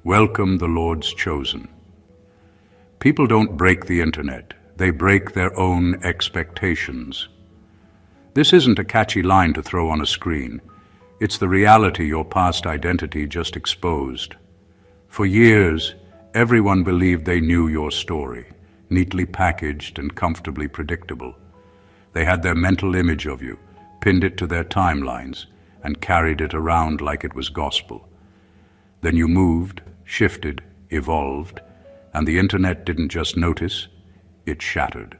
Welcome the Lord's chosen. People don't break the internet, they break their own expectations. This isn't a catchy line to throw on a screen. It's the reality your past identity just exposed. For years, everyone believed they knew your story, neatly packaged and comfortably predictable. They had their mental image of you, pinned it to their timelines, and carried it around like it was gospel. Then you moved, shifted, evolved, and the internet didn't just notice, it shattered.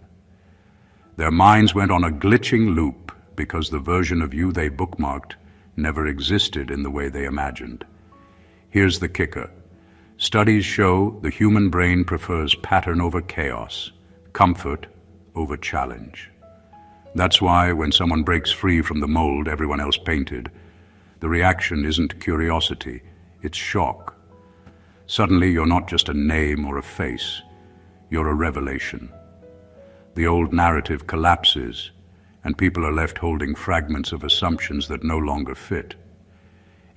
Their minds went on a glitching loop because the version of you they bookmarked never existed in the way they imagined. Here's the kicker. Studies show the human brain prefers pattern over chaos, comfort over challenge. That's why when someone breaks free from the mold everyone else painted, the reaction isn't curiosity, it's shock. Suddenly you're not just a name or a face, you're a revelation. The old narrative collapses, and people are left holding fragments of assumptions that no longer fit.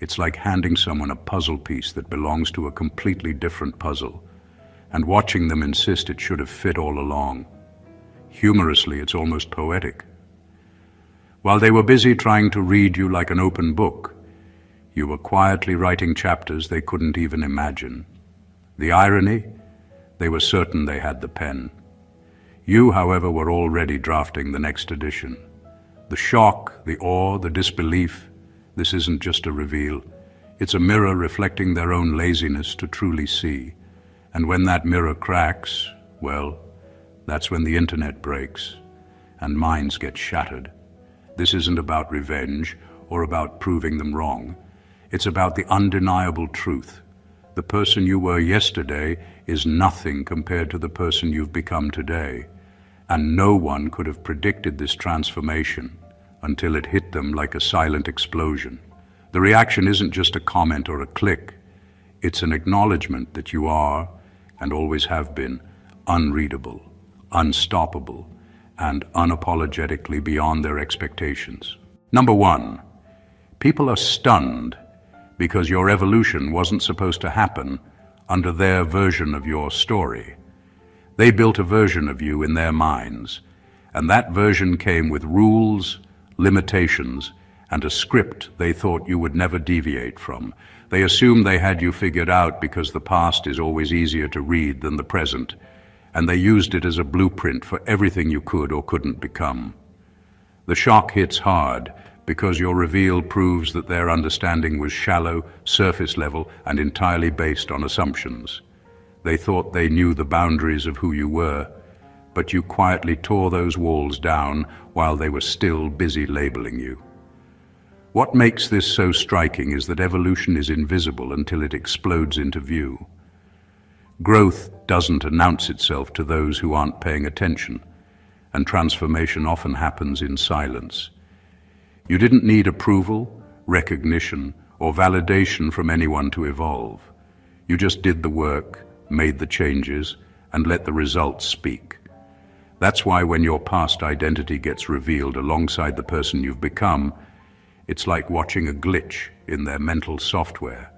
It's like handing someone a puzzle piece that belongs to a completely different puzzle, and watching them insist it should have fit all along. Humorously, it's almost poetic. While they were busy trying to read you like an open book, you were quietly writing chapters they couldn't even imagine. The irony? They were certain they had the pen. You, however, were already drafting the next edition. The shock, the awe, the disbelief, this isn't just a reveal. It's a mirror reflecting their own laziness to truly see. And when that mirror cracks, well, that's when the internet breaks and minds get shattered. This isn't about revenge or about proving them wrong. It's about the undeniable truth. The person you were yesterday is nothing compared to the person you've become today. And no one could have predicted this transformation until it hit them like a silent explosion. The reaction isn't just a comment or a click. It's an acknowledgement that you are, and always have been, unreadable, unstoppable, and unapologetically beyond their expectations. Number one, people are stunned because your evolution wasn't supposed to happen under their version of your story. They built a version of you in their minds, and that version came with rules, limitations, and a script they thought you would never deviate from. They assumed they had you figured out because the past is always easier to read than the present, and they used it as a blueprint for everything you could or couldn't become. The shock hits hard because your reveal proves that their understanding was shallow, surface level, and entirely based on assumptions. They thought they knew the boundaries of who you were, but you quietly tore those walls down while they were still busy labeling you. What makes this so striking is that evolution is invisible until it explodes into view. Growth doesn't announce itself to those who aren't paying attention, and transformation often happens in silence. You didn't need approval, recognition, or validation from anyone to evolve. You just did the work, made the changes, and let the results speak. That's why when your past identity gets revealed alongside the person you've become, it's like watching a glitch in their mental software.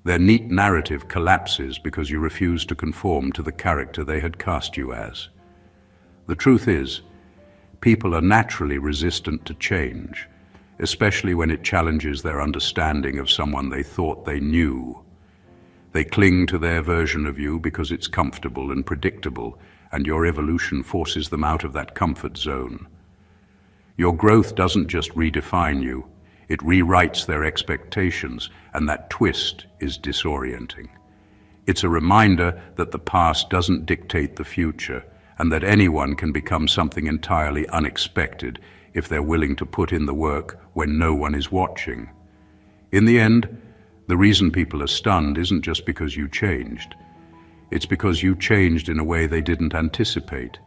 Their neat narrative collapses because you refuse to conform to the character they had cast you as. The truth is, people are naturally resistant to change, especially when it challenges their understanding of someone they thought they knew. They cling to their version of you because it's comfortable and predictable, and your evolution forces them out of that comfort zone. Your growth doesn't just redefine you, it rewrites their expectations, and that twist is disorienting. It's a reminder that the past doesn't dictate the future, and that anyone can become something entirely unexpected if they're willing to put in the work when no one is watching. In the end, the reason people are stunned isn't just because you changed. It's because you changed in a way they didn't anticipate,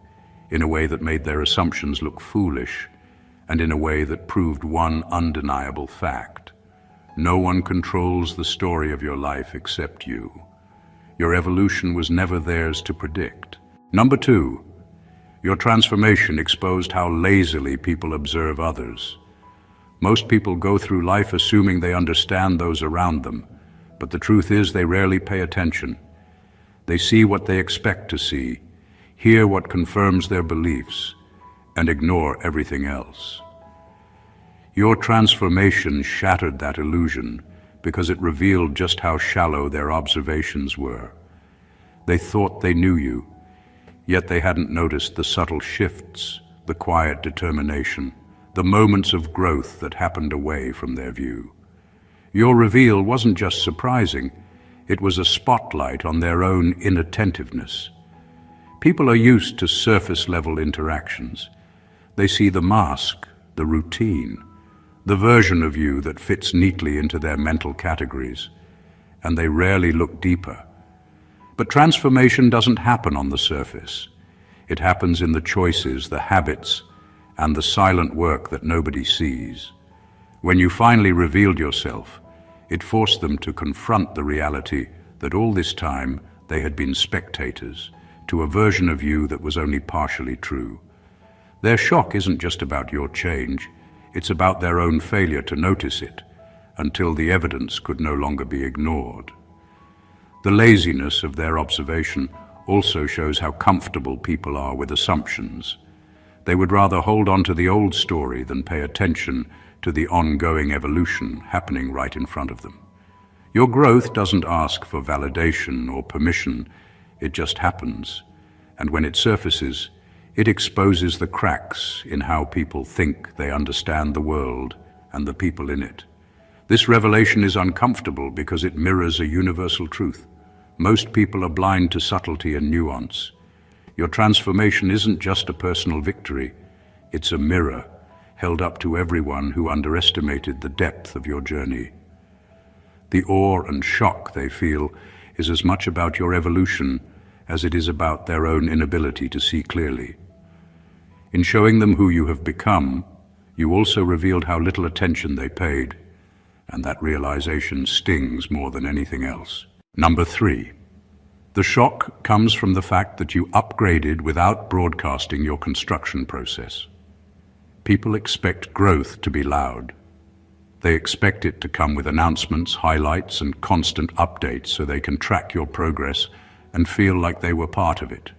in a way that made their assumptions look foolish, and in a way that proved one undeniable fact. No one controls the story of your life except you. Your evolution was never theirs to predict. Number two, your transformation exposed how lazily people observe others. Most people go through life assuming they understand those around them, But the truth is they rarely pay attention. They see what they expect to see, hear what confirms their beliefs, and ignore everything else. Your transformation shattered that illusion because it revealed just how shallow their observations were. They thought they knew you, yet they hadn't noticed the subtle shifts, the quiet determination, the moments of growth that happened away from their view. Your reveal wasn't just surprising, it was a spotlight on their own inattentiveness. People are used to surface-level interactions. They see the mask, the routine, the version of you that fits neatly into their mental categories, and they rarely look deeper. But transformation doesn't happen on the surface. It happens in the choices, the habits, and the silent work that nobody sees. When you finally revealed yourself, it forced them to confront the reality that all this time they had been spectators to a version of you that was only partially true. Their shock isn't just about your change, it's about their own failure to notice it until the evidence could no longer be ignored. The laziness of their observation also shows how comfortable people are with assumptions. They would rather hold on to the old story than pay attention to the ongoing evolution happening right in front of them. Your growth doesn't ask for validation or permission, it just happens. And when it surfaces, it exposes the cracks in how people think they understand the world and the people in it. This revelation is uncomfortable because it mirrors a universal truth. Most people are blind to subtlety and nuance. Your transformation isn't just a personal victory, it's a mirror held up to everyone who underestimated the depth of your journey. The awe and shock they feel is as much about your evolution as it is about their own inability to see clearly. In showing them who you have become, you also revealed how little attention they paid, and that realization stings more than anything else. Number 3. The shock comes from the fact that you upgraded without broadcasting your construction process. People expect growth to be loud. They expect it to come with announcements, highlights, and constant updates so they can track your progress and feel like they were part of it.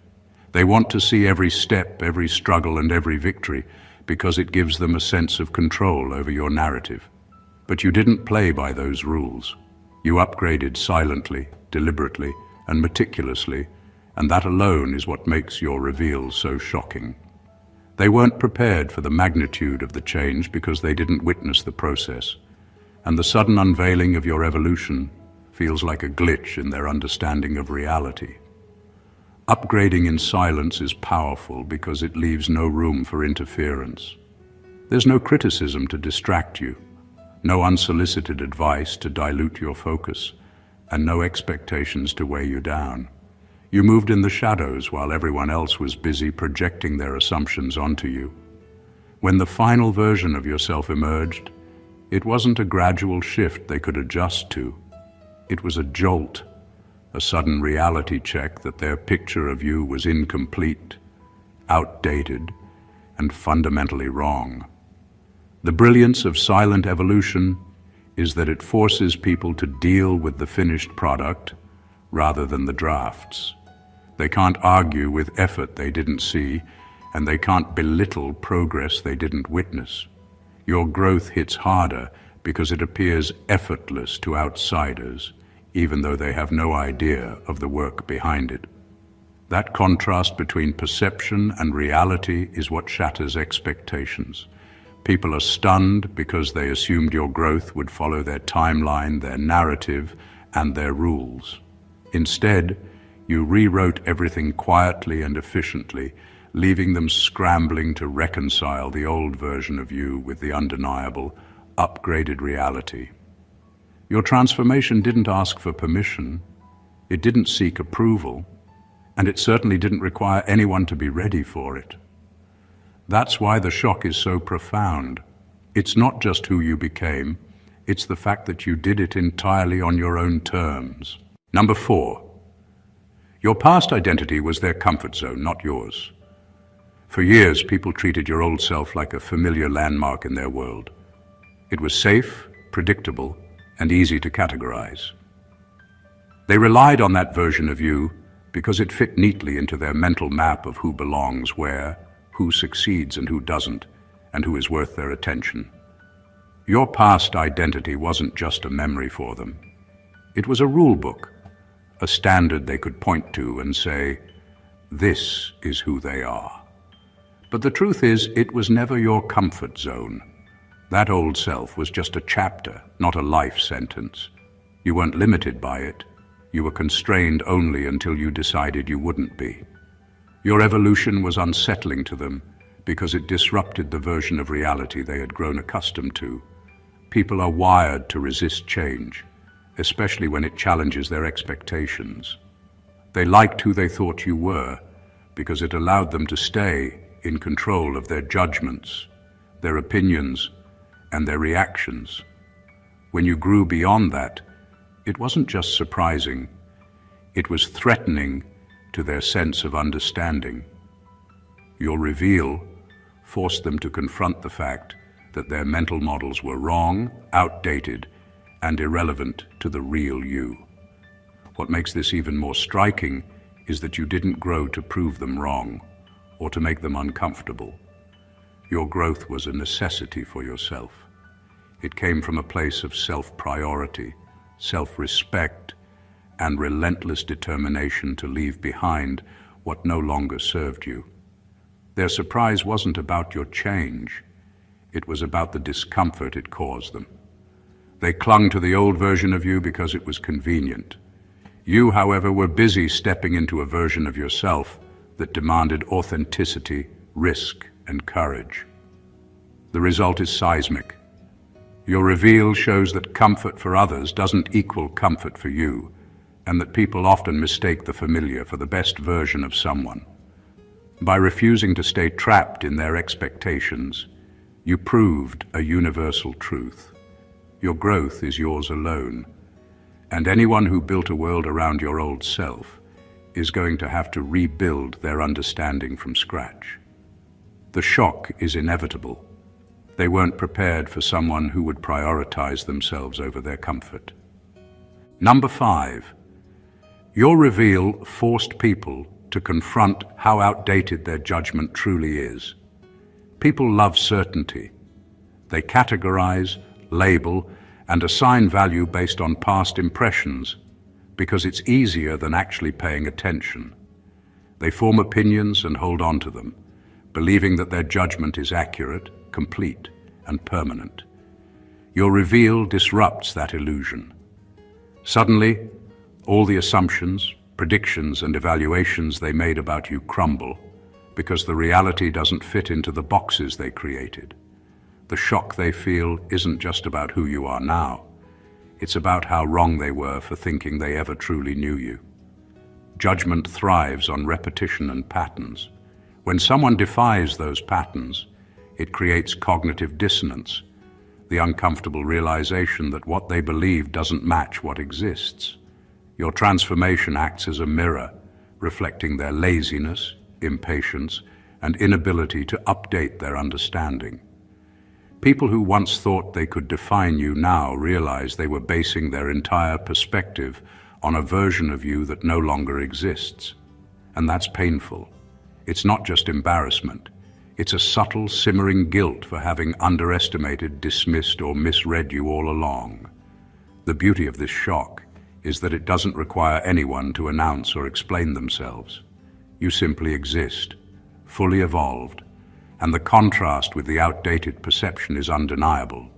They want to see every step, every struggle, and every victory because it gives them a sense of control over your narrative. But you didn't play by those rules. You upgraded silently, deliberately, and meticulously, and that alone is what makes your reveal so shocking. They weren't prepared for the magnitude of the change because they didn't witness the process, and the sudden unveiling of your evolution feels like a glitch in their understanding of reality. Upgrading in silence is powerful because it leaves no room for interference. There's no criticism to distract you, no unsolicited advice to dilute your focus, and no expectations to weigh you down. You moved in the shadows while everyone else was busy projecting their assumptions onto you. When the final version of yourself emerged, it wasn't a gradual shift they could adjust to. It was a jolt, a sudden reality check that their picture of you was incomplete, outdated, and fundamentally wrong. The brilliance of silent evolution is that it forces people to deal with the finished product rather than the drafts. They can't argue with effort they didn't see, and they can't belittle progress they didn't witness. Your growth hits harder because it appears effortless to outsiders, even though they have no idea of the work behind it. That contrast between perception and reality is what shatters expectations. People are stunned because they assumed your growth would follow their timeline, their narrative, and their rules. Instead, you rewrote everything quietly and efficiently, leaving them scrambling to reconcile the old version of you with the undeniable, upgraded reality. Your transformation didn't ask for permission, it didn't seek approval, and it certainly didn't require anyone to be ready for it. That's why the shock is so profound. It's not just who you became, it's the fact that you did it entirely on your own terms. Number 4. Your past identity was their comfort zone, not yours. For years, people treated your old self like a familiar landmark in their world. It was safe, predictable, and easy to categorize. They relied on that version of you because it fit neatly into their mental map of who belongs where, who succeeds and who doesn't, and who is worth their attention. Your past identity wasn't just a memory for them. It was a rule book, a standard they could point to and say, "This is who they are." But the truth is, it was never your comfort zone. That old self was just a chapter, not a life sentence. You weren't limited by it. You were constrained only until you decided you wouldn't be. Your evolution was unsettling to them because it disrupted the version of reality they had grown accustomed to. People are wired to resist change, especially when it challenges their expectations. They liked who they thought you were because it allowed them to stay in control of their judgments, their opinions, and their reactions. When you grew beyond that, it wasn't just surprising, it was threatening to their sense of understanding. Your reveal forced them to confront the fact that their mental models were wrong, outdated, and irrelevant to the real you. What makes this even more striking is that you didn't grow to prove them wrong or to make them uncomfortable. Your growth was a necessity for yourself. It came from a place of self-priority, self-respect, and relentless determination to leave behind what no longer served you. Their surprise wasn't about your change. It was about the discomfort it caused them. They clung to the old version of you because it was convenient. You, however, were busy stepping into a version of yourself that demanded authenticity, risk, and courage. The result is seismic. Your reveal shows that comfort for others doesn't equal comfort for you, and that people often mistake the familiar for the best version of someone. By refusing to stay trapped in their expectations, you proved a universal truth. Your growth is yours alone, and anyone who built a world around your old self is going to have to rebuild their understanding from scratch. The shock is inevitable. They weren't prepared for someone who would prioritize themselves over their comfort. Number 5, your reveal forced people to confront how outdated their judgment truly is. People love certainty. They categorize, label, and assign value based on past impressions because it's easier than actually paying attention. They form opinions and hold on to them, believing that their judgment is accurate, complete, and permanent. Your reveal disrupts that illusion. Suddenly, all the assumptions, predictions, and evaluations they made about you crumble because the reality doesn't fit into the boxes they created. The shock they feel isn't just about who you are now. It's about how wrong they were for thinking they ever truly knew you. Judgment thrives on repetition and patterns. When someone defies those patterns, it creates cognitive dissonance, the uncomfortable realization that what they believe doesn't match what exists. Your transformation acts as a mirror, reflecting their laziness, impatience, and inability to update their understanding. People who once thought they could define you now realize they were basing their entire perspective on a version of you that no longer exists. And that's painful. It's not just embarrassment. It's a subtle, simmering guilt for having underestimated, dismissed, or misread you all along. The beauty of this shock is that it doesn't require anyone to announce or explain themselves. You simply exist, fully evolved, and the contrast with the outdated perception is undeniable.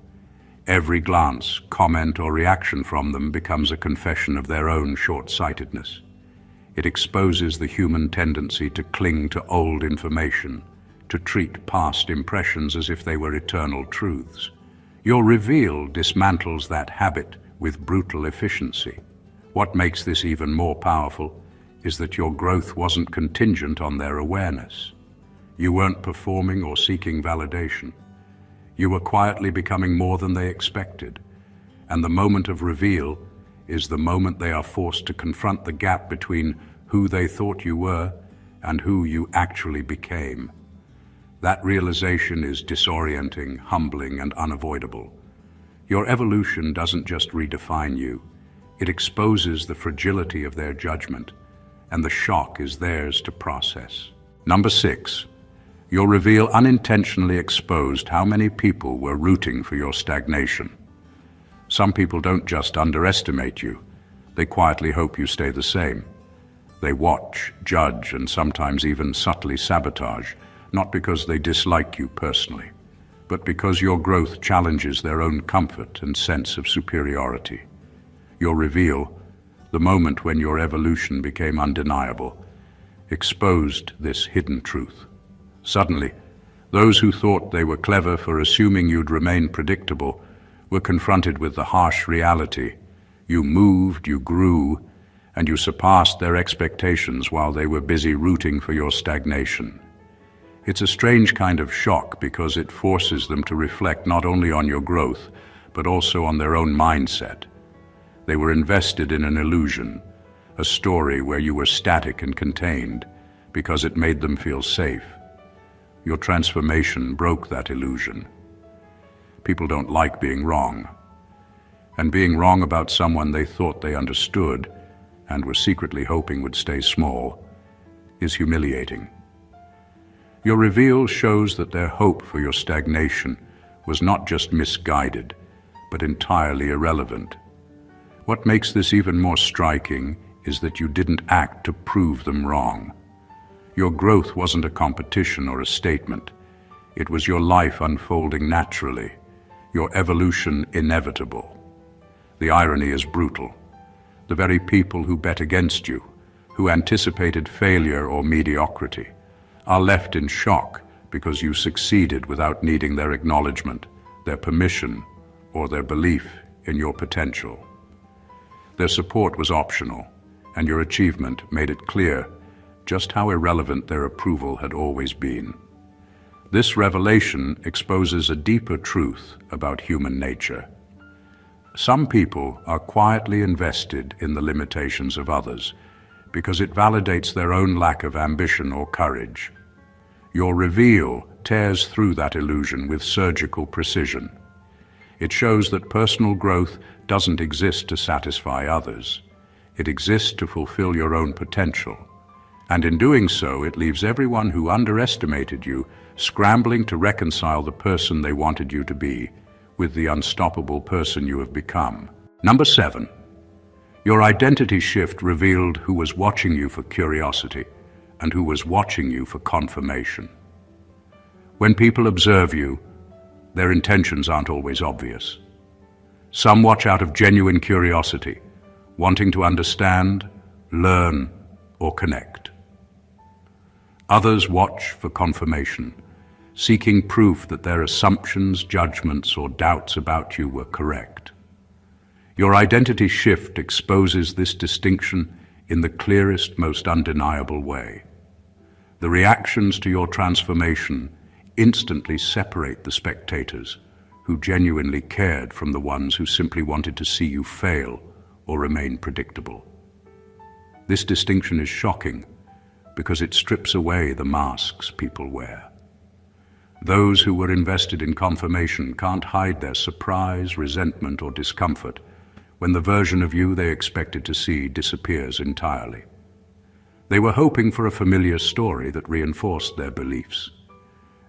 Every glance, comment, or reaction from them becomes a confession of their own short-sightedness. It exposes the human tendency to cling to old information, to treat past impressions as if they were eternal truths. Your reveal dismantles that habit with brutal efficiency. What makes this even more powerful is that your growth wasn't contingent on their awareness. You weren't performing or seeking validation. You were quietly becoming more than they expected, and the moment of reveal is the moment they are forced to confront the gap between who they thought you were and who you actually became. That realization is disorienting, humbling, and unavoidable. Your evolution doesn't just redefine you, It exposes the fragility of their judgment, and the shock is theirs to process. Number 6. Your reveal unintentionally exposed how many people were rooting for your stagnation. Some people don't just underestimate you, they quietly hope you stay the same. They watch, judge, and sometimes even subtly sabotage, not because they dislike you personally, but because your growth challenges their own comfort and sense of superiority. Your reveal, the moment when your evolution became undeniable, exposed this hidden truth. Suddenly, those who thought they were clever for assuming you'd remain predictable were confronted with the harsh reality. You moved, you grew, and you surpassed their expectations while they were busy rooting for your stagnation. It's a strange kind of shock because it forces them to reflect not only on your growth, but also on their own mindset. They were invested in an illusion, a story where you were static and contained, because it made them feel safe. Your transformation broke that illusion. People don't like being wrong, and being wrong about someone they thought they understood and were secretly hoping would stay small is humiliating. Your reveal shows that their hope for your stagnation was not just misguided, but entirely irrelevant. What makes this even more striking is that you didn't act to prove them wrong. Your growth wasn't a competition or a statement. It was your life unfolding naturally, your evolution inevitable. The irony is brutal. The very people who bet against you, who anticipated failure or mediocrity, are left in shock because you succeeded without needing their acknowledgement, their permission, or their belief in your potential. Their support was optional, and your achievement made it clear just how irrelevant their approval had always been. This revelation exposes a deeper truth about human nature. Some people are quietly invested in the limitations of others because it validates their own lack of ambition or courage. Your reveal tears through that illusion with surgical precision. It shows that personal growth doesn't exist to satisfy others. It exists to fulfill your own potential. And in doing so, it leaves everyone who underestimated you scrambling to reconcile the person they wanted you to be with the unstoppable person you have become. Number 7. Your identity shift revealed who was watching you for curiosity and who was watching you for confirmation. When people observe you, their intentions aren't always obvious. Some watch out of genuine curiosity, wanting to understand, learn, or connect. Others watch for confirmation, seeking proof that their assumptions, judgments, or doubts about you were correct. Your identity shift exposes this distinction in the clearest, most undeniable way. The reactions to your transformation instantly separate the spectators who genuinely cared from the ones who simply wanted to see you fail or remain predictable. This distinction is shocking because it strips away the masks people wear. Those who were invested in confirmation can't hide their surprise, resentment, or discomfort when the version of you they expected to see disappears entirely. They were hoping for a familiar story that reinforced their beliefs.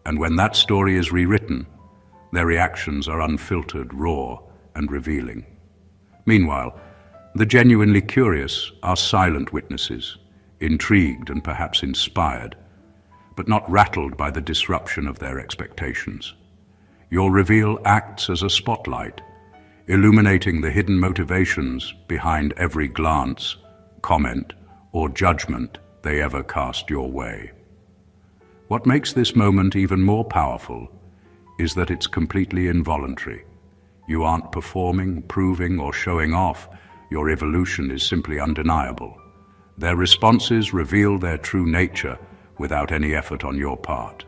And when that story is rewritten, their reactions are unfiltered, raw, and revealing. Meanwhile, the genuinely curious are silent witnesses, intrigued and perhaps inspired, but not rattled by the disruption of their expectations. Your reveal acts as a spotlight, illuminating the hidden motivations behind every glance, comment, or judgment they ever cast your way. What makes this moment even more powerful is that it's completely involuntary. You aren't performing, proving, or showing off. Your evolution is simply undeniable. Their responses reveal their true nature without any effort on your part.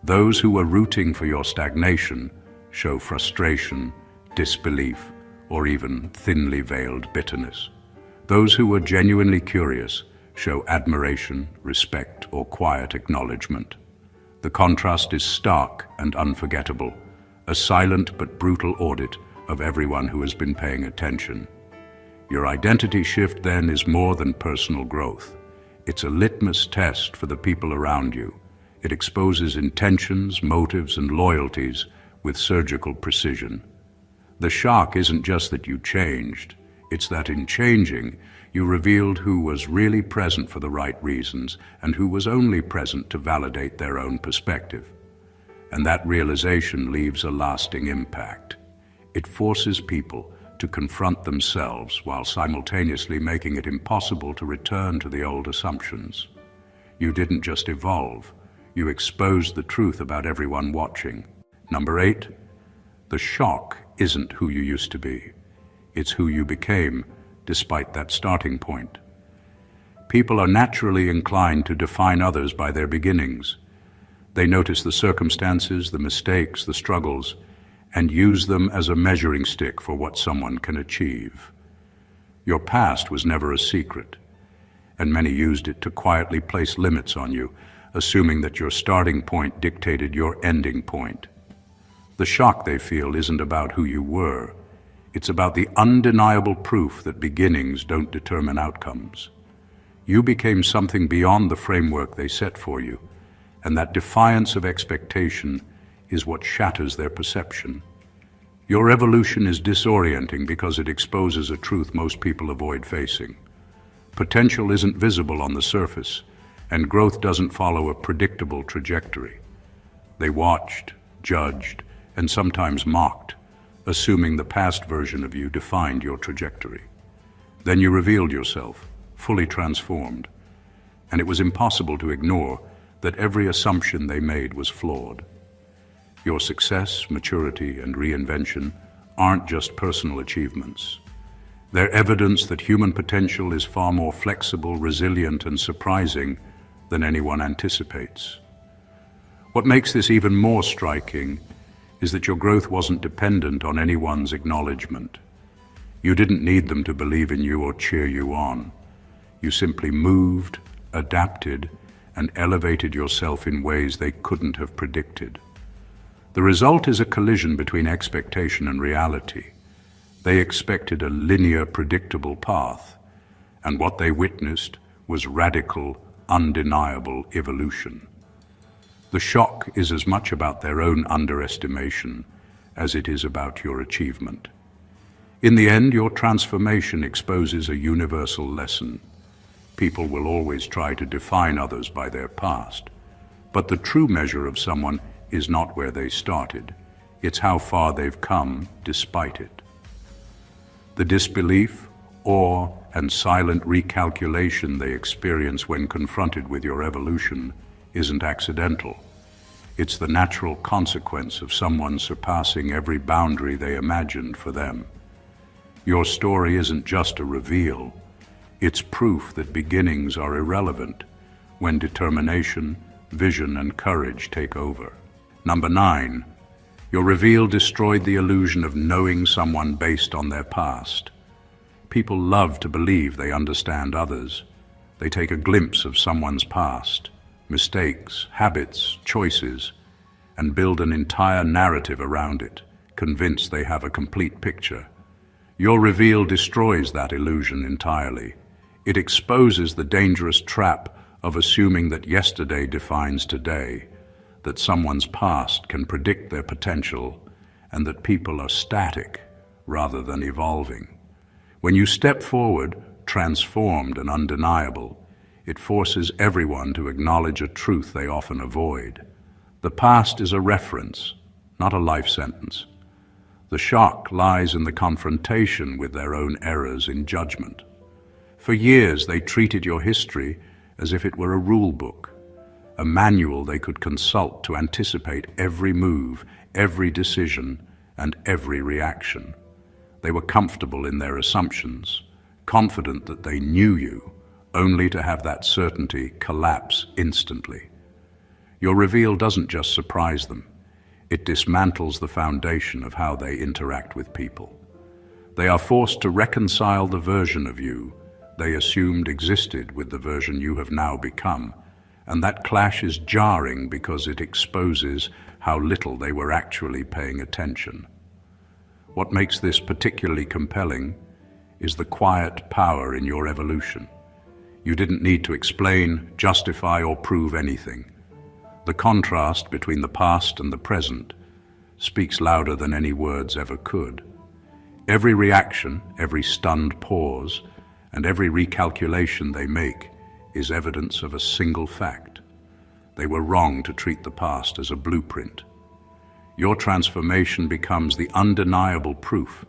Those who were rooting for your stagnation show frustration, disbelief, or even thinly veiled bitterness. Those who were genuinely curious show admiration, respect, or quiet acknowledgement. The contrast is stark and unforgettable, a silent but brutal audit of everyone who has been paying attention. Your identity shift then is more than personal growth. It's a litmus test for the people around you. It exposes intentions, motives, and loyalties with surgical precision. The shock isn't just that you changed, it's that in changing, you revealed who was really present for the right reasons and who was only present to validate their own perspective. And that realization leaves a lasting impact. It forces people to confront themselves while simultaneously making it impossible to return to the old assumptions. You didn't just evolve, you exposed the truth about everyone watching. Number 8, the shock isn't who you used to be. It's who you became, despite that starting point. People are naturally inclined to define others by their beginnings. They notice the circumstances, the mistakes, the struggles, and use them as a measuring stick for what someone can achieve. Your past was never a secret, and many used it to quietly place limits on you, assuming that your starting point dictated your ending point. The shock they feel isn't about who you were. It's about the undeniable proof that beginnings don't determine outcomes. You became something beyond the framework they set for you, and that defiance of expectation is what shatters their perception. Your evolution is disorienting because it exposes a truth most people avoid facing. Potential isn't visible on the surface, and growth doesn't follow a predictable trajectory. They watched, judged, and sometimes mocked, assuming the past version of you defined your trajectory. Then you revealed yourself, fully transformed, and it was impossible to ignore that every assumption they made was flawed. Your success, maturity, and reinvention aren't just personal achievements. They're evidence that human potential is far more flexible, resilient, and surprising than anyone anticipates. What makes this even more striking is that your growth wasn't dependent on anyone's acknowledgement. You didn't need them to believe in you or cheer you on. You simply moved, adapted, and elevated yourself in ways they couldn't have predicted. The result is a collision between expectation and reality. They expected a linear, predictable path, and what they witnessed was radical, undeniable evolution. The shock is as much about their own underestimation as it is about your achievement. In the end, your transformation exposes a universal lesson. People will always try to define others by their past, but the true measure of someone is not where they started. It's how far they've come despite it. The disbelief, awe, and silent recalculation they experience when confronted with your evolution isn't accidental. It's the natural consequence of someone surpassing every boundary they imagined for them. Your story isn't just a reveal. It's proof that beginnings are irrelevant when determination, vision, and courage take over. Number 9, your reveal destroyed the illusion of knowing someone based on their past. People love to believe they understand others. They take a glimpse of someone's past, mistakes, habits, choices, and build an entire narrative around it, convinced they have a complete picture. Your reveal destroys that illusion entirely. It exposes the dangerous trap of assuming that yesterday defines today, that someone's past can predict their potential, and that people are static rather than evolving. When you step forward, transformed and undeniable, it forces everyone to acknowledge a truth they often avoid. The past is a reference, not a life sentence. The shock lies in the confrontation with their own errors in judgment. For years, they treated your history as if it were a rule book, a manual they could consult to anticipate every move, every decision, and every reaction. They were comfortable in their assumptions, confident that they knew you, only to have that certainty collapse instantly. Your reveal doesn't just surprise them. It dismantles the foundation of how they interact with people. They are forced to reconcile the version of you they assumed existed with the version you have now become, and that clash is jarring because it exposes how little they were actually paying attention. What makes this particularly compelling is the quiet power in your evolution. You didn't need to explain, justify, or prove anything. The contrast between the past and the present speaks louder than any words ever could. Every reaction, every stunned pause, and every recalculation they make is evidence of a single fact. They were wrong to treat the past as a blueprint. Your transformation becomes the undeniable proof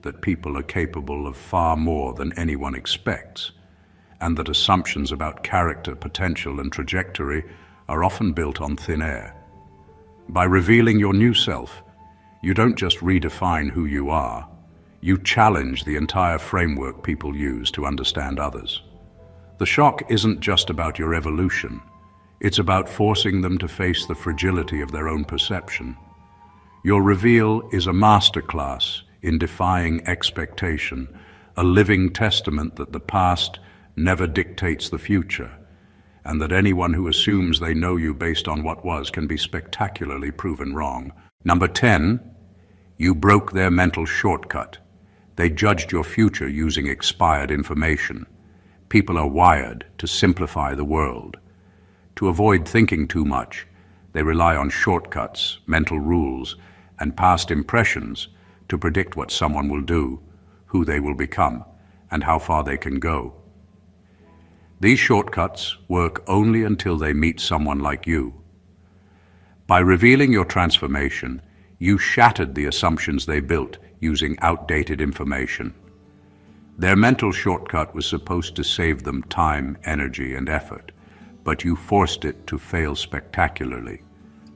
that people are capable of far more than anyone expects, and that assumptions about character, potential, and trajectory are often built on thin air. By revealing your new self, you don't just redefine who you are, you challenge the entire framework people use to understand others. The shock isn't just about your evolution, it's about forcing them to face the fragility of their own perception. Your reveal is a masterclass in defying expectation, a living testament that the past never dictates the future, and that anyone who assumes they know you based on what was can be spectacularly proven wrong. Number 10, you broke their mental shortcut. They judged your future using expired information. People are wired to simplify the world. To avoid thinking too much, they rely on shortcuts, mental rules, and past impressions to predict what someone will do, who they will become, and how far they can go. These shortcuts work only until they meet someone like you. By revealing your transformation, you shattered the assumptions they built using outdated information. Their mental shortcut was supposed to save them time, energy, and effort, but you forced it to fail spectacularly.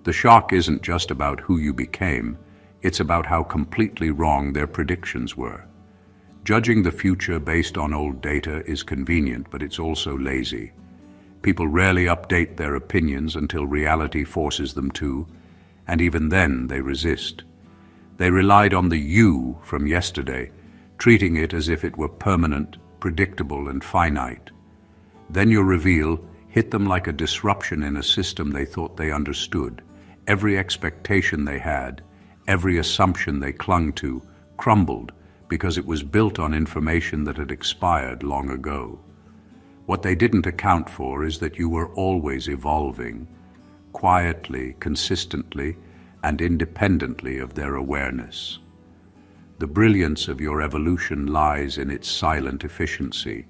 The shock isn't just about who you became, it's about how completely wrong their predictions were. Judging the future based on old data is convenient, but it's also lazy. People rarely update their opinions until reality forces them to, and even then they resist. They relied on the you from yesterday, treating it as if it were permanent, predictable, and finite. Then your reveal hit them like a disruption in a system they thought they understood. Every expectation they had, every assumption they clung to, crumbled because it was built on information that had expired long ago. What they didn't account for is that you were always evolving, quietly, consistently, and independently of their awareness. The brilliance of your evolution lies in its silent efficiency.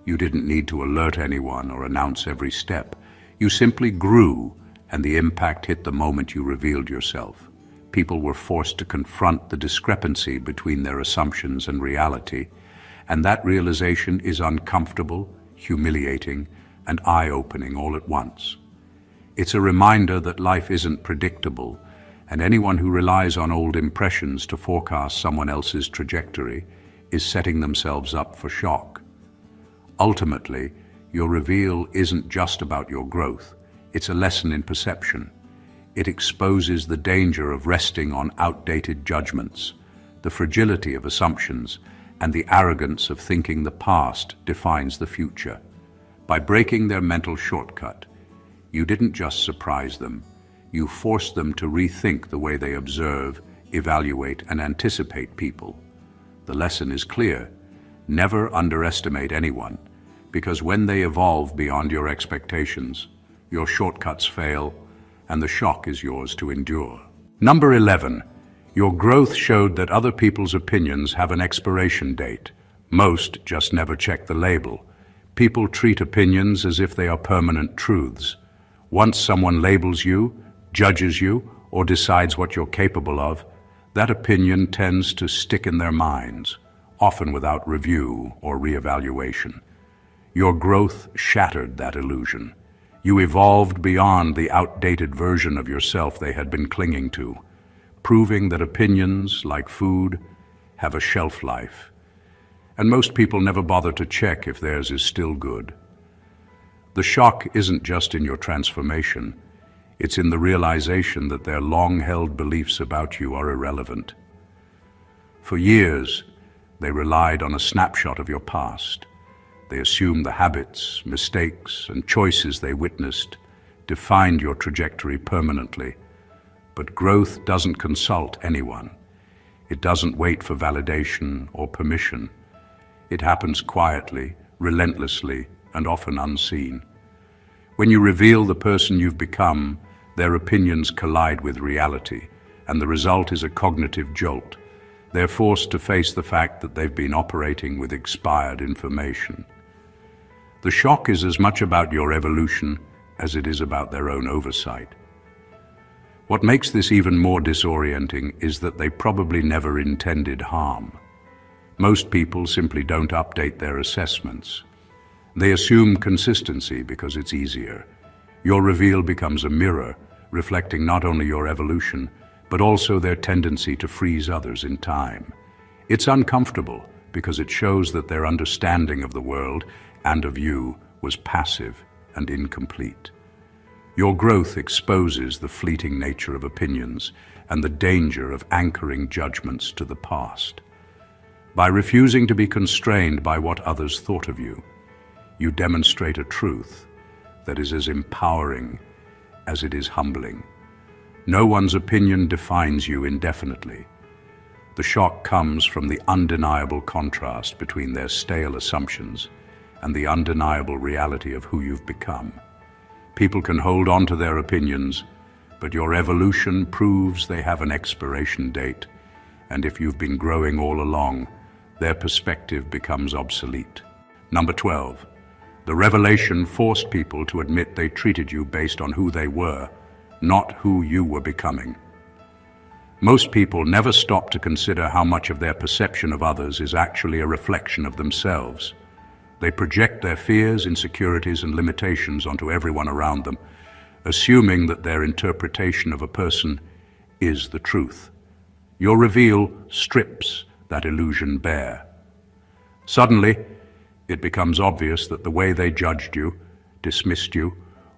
You didn't need to alert anyone or announce every step. You simply grew, and the impact hit the moment you revealed yourself. People were forced to confront the discrepancy between their assumptions and reality, and that realization is uncomfortable, humiliating, and eye-opening all at once. It's a reminder that life isn't predictable, and anyone who relies on old impressions to forecast someone else's trajectory is setting themselves up for shock. Ultimately, your reveal isn't just about your growth, it's a lesson in perception. It exposes the danger of resting on outdated judgments, the fragility of assumptions, and the arrogance of thinking the past defines the future. By breaking their mental shortcut, you didn't just surprise them, you forced them to rethink the way they observe, evaluate, and anticipate people. The lesson is clear: never underestimate anyone, because when they evolve beyond your expectations, your shortcuts fail, and the shock is yours to endure. Number 11. Your growth showed that other people's opinions have an expiration date. Most just never check the label. People treat opinions as if they are permanent truths. Once someone labels you, judges you, or decides what you're capable of, that opinion tends to stick in their minds, often without review or reevaluation. Your growth shattered that illusion. You evolved beyond the outdated version of yourself they had been clinging to, proving that opinions, like food, have a shelf life. And most people never bother to check if theirs is still good. The shock isn't just in your transformation, it's in the realization that their long-held beliefs about you are irrelevant. For years, they relied on a snapshot of your past. They assumed the habits, mistakes, and choices they witnessed defined your trajectory permanently. But growth doesn't consult anyone. It doesn't wait for validation or permission. It happens quietly, relentlessly, and often unseen. When you reveal the person you've become, their opinions collide with reality, and the result is a cognitive jolt. They're forced to face the fact that they've been operating with expired information. The shock is as much about your evolution as it is about their own oversight. What makes this even more disorienting is that they probably never intended harm. Most people simply don't update their assessments. They assume consistency because it's easier. Your reveal becomes a mirror, reflecting not only your evolution, but also their tendency to freeze others in time. It's uncomfortable because it shows that their understanding of the world and of you was passive and incomplete. Your growth exposes the fleeting nature of opinions and the danger of anchoring judgments to the past. By refusing to be constrained by what others thought of you, you demonstrate a truth that is as empowering as it is humbling. No one's opinion defines you indefinitely. The shock comes from the undeniable contrast between their stale assumptions and the undeniable reality of who you've become. People can hold on to their opinions, but your evolution proves they have an expiration date, and if you've been growing all along, their perspective becomes obsolete. Number 12. The revelation forced people to admit they treated you based on who they were, not who you were becoming. Most people never stop to consider how much of their perception of others is actually a reflection of themselves. They project their fears, insecurities, and limitations onto everyone around them, assuming that their interpretation of a person is the truth. Your reveal strips that illusion bare. Suddenly, it becomes obvious that the way they judged you, dismissed you,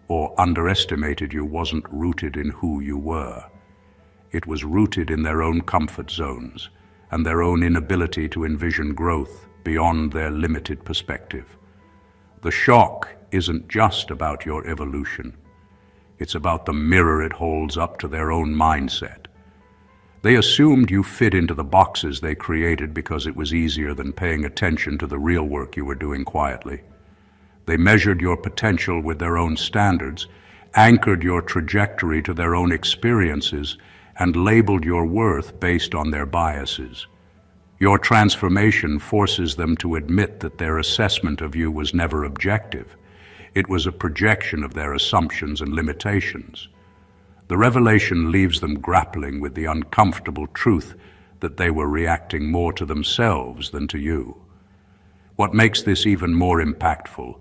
or underestimated you wasn't rooted in who you were. It was rooted in their own comfort zones and their own inability to envision growth beyond their limited perspective. The shock isn't just about your evolution. It's about the mirror it holds up to their own mindset. They assumed you fit into the boxes they created because it was easier than paying attention to the real work you were doing quietly. They measured your potential with their own standards, anchored your trajectory to their own experiences, and labeled your worth based on their biases. Your transformation forces them to admit that their assessment of you was never objective. It was a projection of their assumptions and limitations. The revelation leaves them grappling with the uncomfortable truth that they were reacting more to themselves than to you. What makes this even more impactful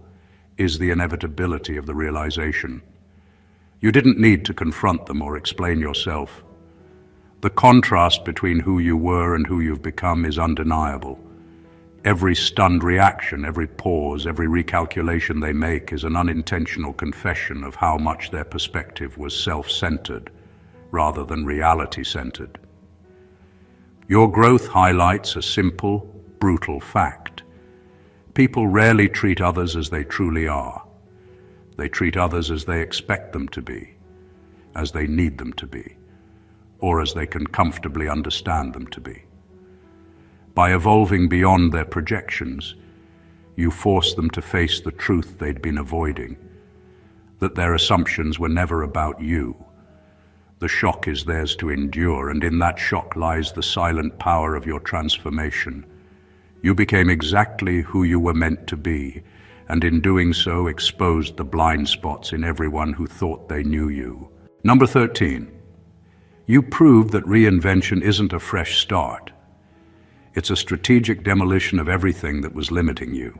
is the inevitability of the realization. You didn't need to confront them or explain yourself. The contrast between who you were and who you've become is undeniable. Every stunned reaction, every pause, every recalculation they make is an unintentional confession of how much their perspective was self-centered rather than reality-centered. Your growth highlights a simple, brutal fact. People rarely treat others as they truly are. They treat others as they expect them to be, as they need them to be, or as they can comfortably understand them to be. By evolving beyond their projections, you force them to face the truth they'd been avoiding, that their assumptions were never about you. The shock is theirs to endure, and in that shock lies the silent power of your transformation. You became exactly who you were meant to be, and in doing so exposed the blind spots in everyone who thought they knew you. Number 13. You proved that reinvention isn't a fresh start. It's a strategic demolition of everything that was limiting you.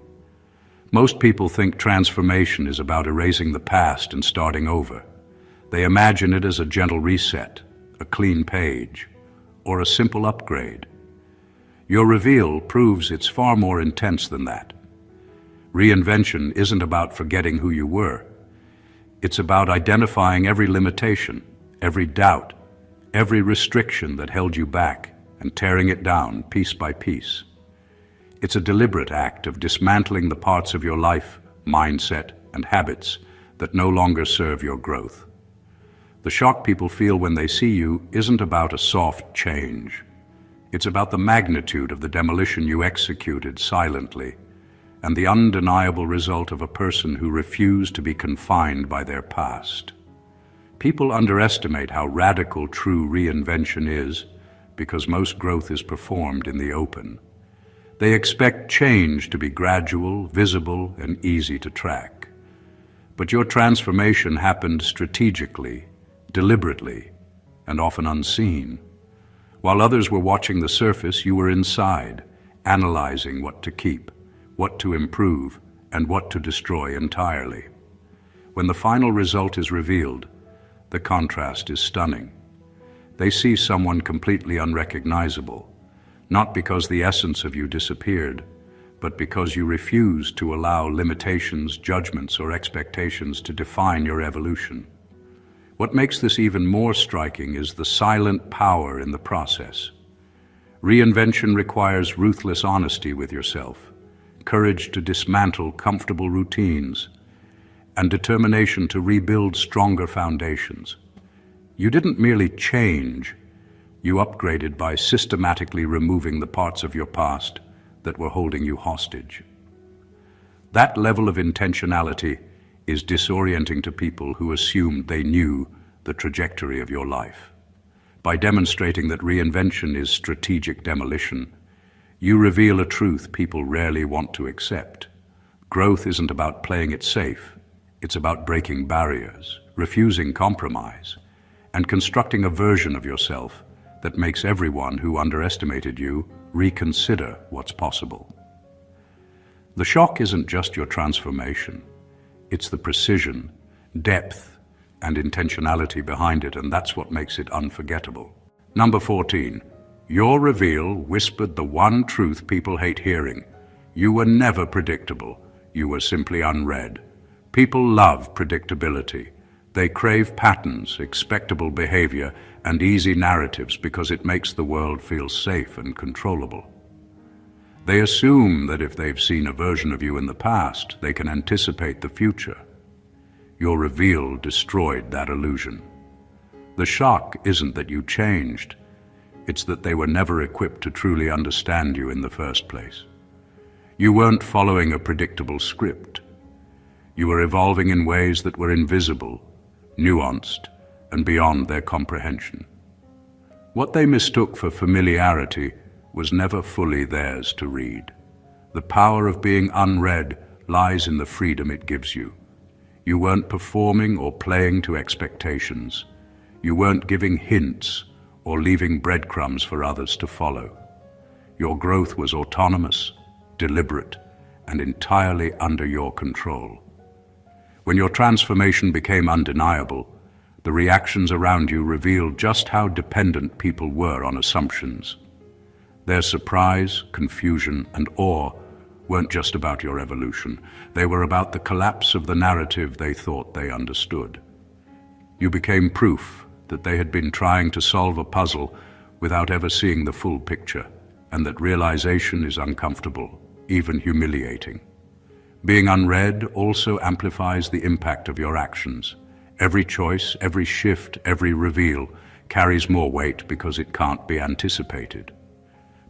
Most people think transformation is about erasing the past and starting over. They imagine it as a gentle reset, a clean page, or a simple upgrade. Your reveal proves it's far more intense than that. Reinvention isn't about forgetting who you were. It's about identifying every limitation, every doubt, every restriction that held you back, and tearing it down piece by piece. It's a deliberate act of dismantling the parts of your life, mindset, and habits that no longer serve your growth. The shock people feel when they see you isn't about a soft change. It's about the magnitude of the demolition you executed silently, and the undeniable result of a person who refused to be confined by their past. People underestimate how radical true reinvention is because most growth is performed in the open. They expect change to be gradual, visible, and easy to track. But your transformation happened strategically, deliberately, and often unseen. While others were watching the surface, you were inside, analyzing what to keep, what to improve, and what to destroy entirely. When the final result is revealed, the contrast is stunning. They see someone completely unrecognizable, not because the essence of you disappeared, but because you refused to allow limitations, judgments, or expectations to define your evolution. What makes this even more striking is the silent power in the process. Reinvention requires ruthless honesty with yourself, courage to dismantle comfortable routines, and determination to rebuild stronger foundations. You didn't merely change, you upgraded by systematically removing the parts of your past that were holding you hostage. That level of intentionality is disorienting to people who assumed they knew the trajectory of your life. By demonstrating that reinvention is strategic demolition, you reveal a truth people rarely want to accept. Growth isn't about playing it safe. It's about breaking barriers, refusing compromise, and constructing a version of yourself that makes everyone who underestimated you reconsider what's possible. The shock isn't just your transformation. It's the precision, depth, and intentionality behind it, and that's what makes it unforgettable. Number 14. Your reveal whispered the one truth people hate hearing. You were never predictable. You were simply unread. People love predictability. They crave patterns, expectable behavior, and easy narratives because it makes the world feel safe and controllable. They assume that if they've seen a version of you in the past, they can anticipate the future. Your reveal destroyed that illusion. The shock isn't that you changed. It's that they were never equipped to truly understand you in the first place. You weren't following a predictable script. You were evolving in ways that were invisible, nuanced, and beyond their comprehension. What they mistook for familiarity was never fully theirs to read. The power of being unread lies in the freedom it gives you. You weren't performing or playing to expectations. You weren't giving hints or leaving breadcrumbs for others to follow. Your growth was autonomous, deliberate, and entirely under your control. When your transformation became undeniable, the reactions around you revealed just how dependent people were on assumptions. Their surprise, confusion, and awe weren't just about your evolution. They were about the collapse of the narrative they thought they understood. You became proof that they had been trying to solve a puzzle without ever seeing the full picture, and that realization is uncomfortable, even humiliating. Being unread also amplifies the impact of your actions. Every choice, every shift, every reveal carries more weight because it can't be anticipated.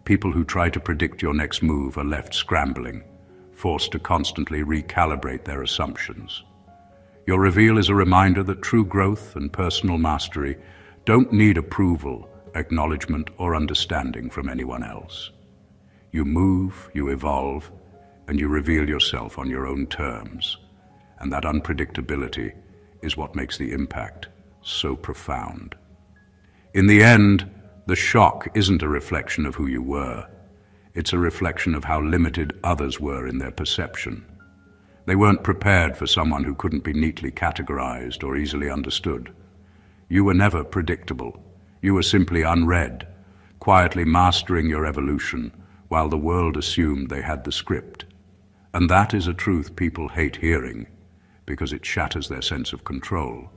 People who try to predict your next move are left scrambling, forced to constantly recalibrate their assumptions. Your reveal is a reminder that true growth and personal mastery don't need approval, acknowledgement, or understanding from anyone else. You move, you evolve, and you reveal yourself on your own terms. And that unpredictability is what makes the impact so profound. In the end, the shock isn't a reflection of who you were. It's a reflection of how limited others were in their perception. They weren't prepared for someone who couldn't be neatly categorized or easily understood. You were never predictable. You were simply unread, quietly mastering your evolution while the world assumed they had the script. And that is a truth people hate hearing because it shatters their sense of control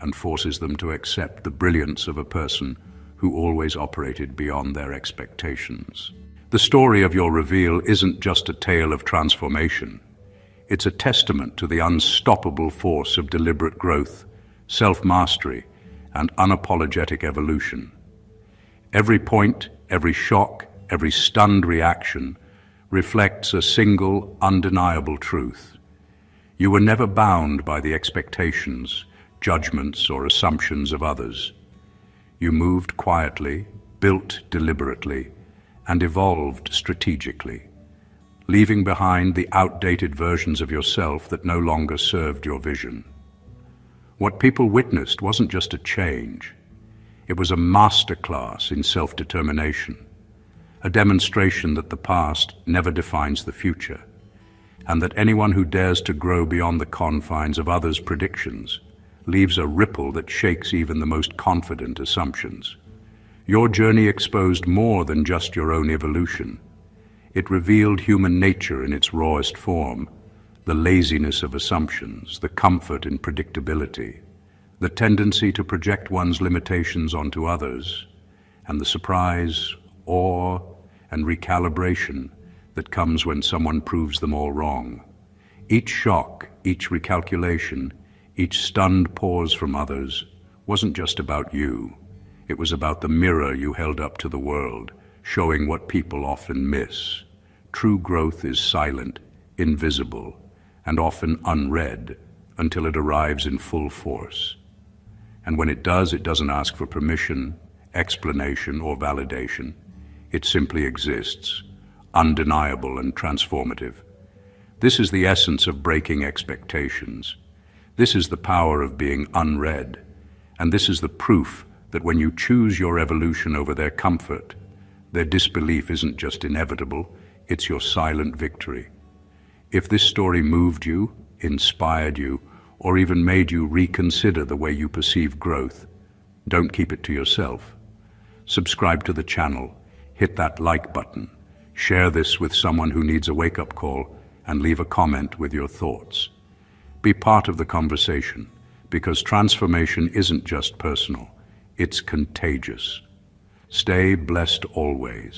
and forces them to accept the brilliance of a person who always operated beyond their expectations. The story of your reveal isn't just a tale of transformation. It's a testament to the unstoppable force of deliberate growth, self-mastery, and unapologetic evolution. Every point, Every shock, every stunned reaction reflects a single, undeniable truth. You were never bound by the expectations, judgments, or assumptions of others. You moved quietly, built deliberately, and evolved strategically, leaving behind the outdated versions of yourself that no longer served your vision. What people witnessed wasn't just a change. It was a masterclass in self-determination, a demonstration that the past never defines the future, and that anyone who dares to grow beyond the confines of others' predictions leaves a ripple that shakes even the most confident assumptions. Your journey exposed more than just your own evolution. It revealed human nature in its rawest form, the laziness of assumptions, the comfort in predictability, the tendency to project one's limitations onto others, and the surprise, awe, and recalibration that comes when someone proves them all wrong. Each shock, each recalculation, each stunned pause from others wasn't just about you. It was about the mirror you held up to the world, showing what people often miss. True growth is silent, invisible, and often unread until it arrives in full force. And when it does, it doesn't ask for permission, explanation, or validation. It simply exists, undeniable and transformative. This is the essence of breaking expectations. This is the power of being unread, and this is the proof that when you choose your evolution over their comfort, their disbelief isn't just inevitable, it's your silent victory. If this story moved you, inspired you, or even made you reconsider the way you perceive growth, don't keep it to yourself. Subscribe to the channel, hit that like button, share this with someone who needs a wake-up call, and leave a comment with your thoughts. Be part of the conversation, because transformation isn't just personal, it's contagious. Stay blessed always.